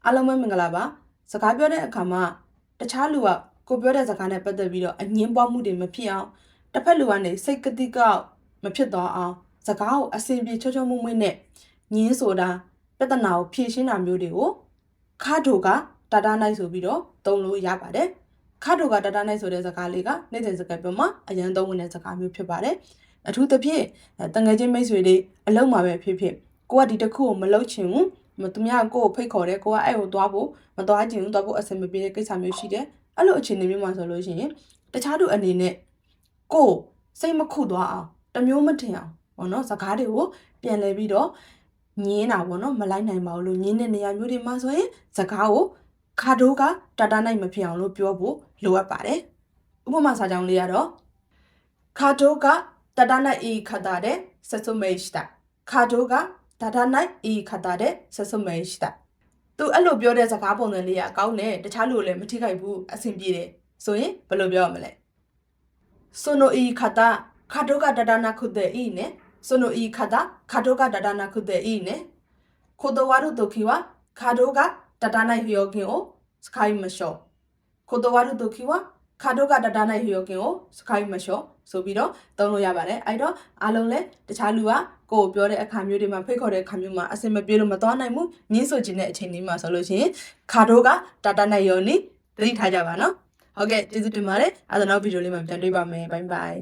အားလုံးပဲမင်္ဂလာပါစကားပြောတဲ့အခါမှာတခြားလူကကိုပြောတဲ့စကားနဲ့ပတ်သက်ပြီးတော့အငင်းပွားမှုတွေမဖြစ်အောင်တစ်ဖက်လူကနေစိတ်ကတိကောက်မဖြစ်တော့အောင်စကားကိုအစဉ်ပြေချောချောမွေ့မွေ့နဲ့ညင်းဆိုတာပြဿနာကိုဖြေရှင်းတာမျိုးတွေကိုခါတိုကတာတာနိုင်ဆိုပြီးတော့သုံးလို့ရပါတယ်ခါတိုကတာတာနိုင်ဆိုတဲ့စကားလေးကနေ့စဉ်စကားပြောမှာအရန်သုံးဝင်တဲ့စကားမျိုးဖြစ်ပါတယ်အထူးသဖြင့်တငယ်ချင်းမိတ်ဆွေတွေအလုံးမှာပဲဖြစ်ဖြစ်ကိုကဒီတစ်ခုကိုမလုပ်ချင်ဘူးသူများကိုဖိတ်ခေါ်တယ်ကိုကအဲ့ကိုသွားဖို့မသွားချင်ဘူးသွားဖို့အဆင်မပြေတဲ့ကိစ္စမျိုးရှိတယ်အဲ့လိုအခြေအနေမျိုးမှာဆိုလို့ရှိရင်တခြားသူအနေနဲ့ကိုစိတ်မခုသွားအောင်တမျိုးမထင်အောင်ပေါ့နော်စကားတွေကိုပြန်လဲပြီးတော့ညင်းတာပေါ့နော်မလိုက်နိုင်ပါဘူးလို့ညင်းတဲ့နေရာမျိုးတွေမှာဆိုရင်စကားကိုခါတိုးကတာတာနိုင်မဖြစ်အောင်လို့ပြောဖို့လိုအပ်ပါတယ်ဥပမာစာကြောင်းလေးကတော့ခါတိုးကတာတာနိုင်ဤခတာတဲ့ဆက်စုမေးတာခါတိုးကဒါဒါနိုင်ဤခတာတဲ့ဆက်စုမဲရှိတာသူအဲ့လိုပြောတဲ့စကားပုံစံလေးကအကောင်းတယ်တခြားလူလည်းမထိခိုက်ဘူးအဆင်ပြေတယ်ဆိုရင်ဘယ်လိုပြောရမလဲဆိုနိုဤခတာခါတိုကဒါဒါနာခုတဲ့ဤနဲ့ဆိုနိုဤခတာခါတိုကဒါဒါနာခုတဲ့ဤနဲ့ခိုတိုဝါရုတိုခီဝါခါတိုကဒါဒါနိုင်ဟျောကင်ကိုစခိုင်းမလျှော့ခိုတိုဝါရုတိုခီဝါခါတိုကဒါဒါနိုင်ဟျောကင်ကိုစခိုင်းမလျှော့ဆိုပြီးတော့သုံးလို့ရပါတယ်အဲ့တော့အားလုံးလည်းတခြားလူကကိုပြောတဲ့အခါမျိုးတွေမှာဖိတ်ခေါ်တဲ့အခါမျိုးမှာအစင်မပြေလို့မသွားနိုင်ဘူးညင်းဆိုခြင်းတဲ့အချိန်လေးမှာဆိုလို့ရှိရင်ခါတိုကတာတာနိုင်ယောနီသတိထားကြပါနော်ဟုတ်ကဲ့ကျေးဇူးတင်ပါတယ်အဲ့ဒါနောက်ဗီဒီယိုလေးမှာပြန်တွေ့ပါမယ်ဘိုင်ဘိုင်